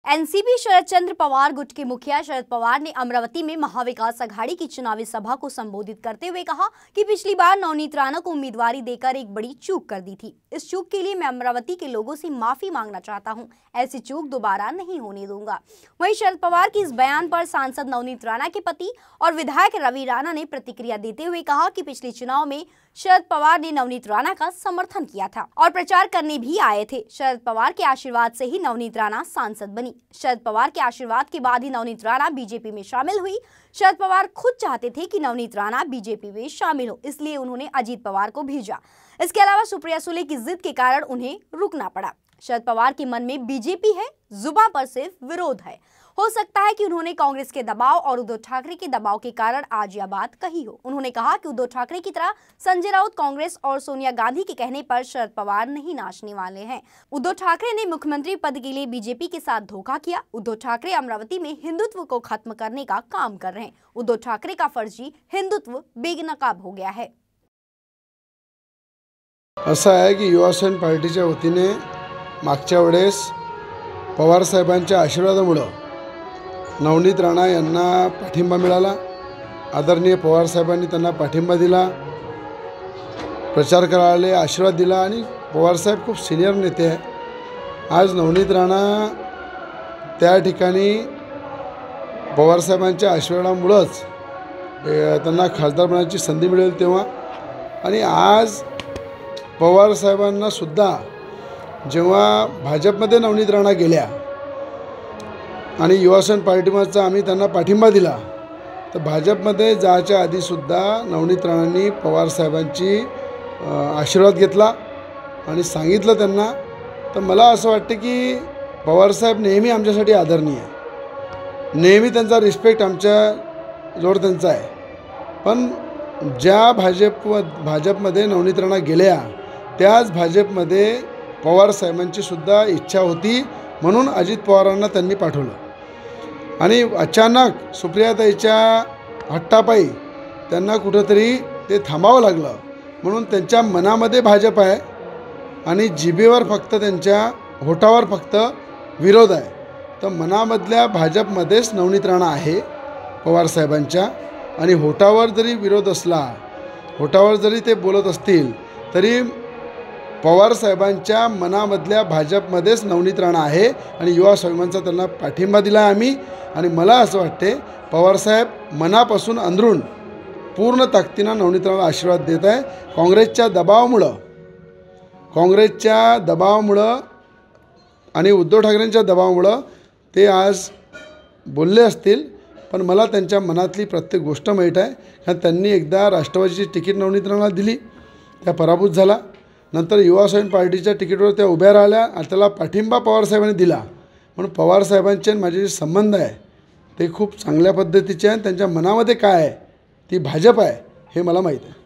NCP Sharad चंद्र पवार गुट के मुखिया शरद पवार ने अमरावती में महाविकास अघाड़ी की चुनावी सभा को संबोधित करते हुए कहा कि पिछली बार नवनीत राणा को उम्मीदवारी देकर एक बड़ी चूक कर दी थी। इस चूक के लिए मैं अमरावती के लोगों से माफी मांगना चाहता हूं। ऐसी चूक दोबारा नहीं होने दूंगा। वहीं शरद पवार के इस बयान पर सांसद नवनीत राणा के पति और विधायक रवि राणा ने प्रतिक्रिया देते हुए कहा कि पिछले चुनाव में शरद पवार ने नवनीत राणा का समर्थन किया था और प्रचार करने भी आए थे। शरद पवार के आशीर्वाद से ही नवनीत राणा सांसद बनी। शरद पवार के आशीर्वाद के बाद ही नवनीत राणा बीजेपी में शामिल हुई। शरद पवार खुद चाहते थे कि नवनीत राणा बीजेपी में शामिल हो, इसलिए उन्होंने अजीत पवार को भेजा। इसके अलावा सुप्रिया सुले की जिद के कारण उन्हें रुकना पड़ा। शरद पवार के मन में बीजेपी है, जुबान पर सिर्फ विरोध है। हो सकता है कि उन्होंने कांग्रेस के दबाव और उद्धव ठाकरे के दबाव के कारण आज यह बात कही हो। उन्होंने कहा कि उद्धव ठाकरे की तरह संजय राउत कांग्रेस और सोनिया गांधी के कहने पर शरद पवार नहीं नाचने वाले हैं। उद्धव ठाकरे ने मुख्यमंत्री पद के लिए बीजेपी के साथ धोखा किया। उद्धव ठाकरे अमरावती में हिंदुत्व को खत्म करने का काम कर रहे हैं। उद्धव ठाकरे का फर्जी हिंदुत्व बेनकाब हो गया है। असं आहे की युवासेना पार्टीच्या वतीने मागच्या वेळेस पवार साहेबांच्या आशीर्वादामुळे नवनीत राणा यांना पाठिंबा मिळाला। आदरणीय पवार साहेबांनी त्यांना पाठिंबा दिला, प्रचार करायला आशीर्वाद दिला आणि पवार साहेब खूप सिनियर नेते आहे। आज नवनीत राणा त्या ठिकाणी पवार साहेबांच्या आशीर्वादामुळेच त्यांना खासदार बनण्याची संधी मिळेल तेव्हा आणि आज पवार साहेबांना सुद्धा जेव्हा भाजपमध्ये नवनीत राणा गेल्या आणि युवासेना पार्टीचा आम्ही त्यांना पाठिंबा दिला तर भाजपमध्ये जायच्या आधीसुद्धा नवनीत राणांनी पवार साहेबांची आशीर्वाद घेतला आणि सांगितलं त्यांना। तर मला असं वाटतं की पवार साहेब नेहमी आमच्यासाठी आदरणीय आहे, नेहमी त्यांचा रिस्पेक्ट आमच्या जोड त्यांचा आहे। पण ज्या भाजपमध्ये नवनीत राणा गेल्या त्याच भाजपमध्ये पवार साहेबांची सुद्धा इच्छा होती, म्हणून अजित पवारांना त्यांनी पाठवलं आणि अचानक सुप्रियाताईच्या हट्टापायी त्यांना कुठेतरी ते थांबावं लागलं। म्हणून त्यांच्या मनामध्ये भाजप आहे आणि जिभेवर फक्त त्यांच्या होठावर फक्त विरोध आहे। तर मनामधल्या भाजपमध्येच नवनीत राणा आहे पवार साहेबांच्या आणि होठावर जरी विरोध असला, होठावर जरी ते बोलत असतील तरी पवार साहेबांच्या मनामधल्या भाजपमध्येच नवनीत राणा आहे आणि युवा स्वाभिमानचा त्यांना पाठिंबा दिला आहे आम्ही। आणि मला असं वाटते पवार साहेब मनापासून अंदरून पूर्ण ताकदीनं नवनीत राणाला आशीर्वाद देत आहे। काँग्रेसच्या दबावामुळं आणि उद्धव ठाकरेंच्या दबावामुळं ते आज बोलले असतील, पण मला त्यांच्या मनातली प्रत्येक गोष्ट माहीत आहे। कारण त्यांनी एकदा राष्ट्रवादीची तिकीट नवनीत राणाला दिली, त्या पराभूत झाला। नंतर युवासेना पार्टीच्या तिकीटवर त्या उभ्या राहिल्या आणि त्याला पाठिंबा पवार साहेबांनी दिला। म्हणून पवार साहेबांचे माझे जे संबंध आहे ते खूप चांगल्या पद्धतीचे आहेत। त्यांच्या मनामध्ये काय आहे ती भाजप आहे हे मला माहीत आहे।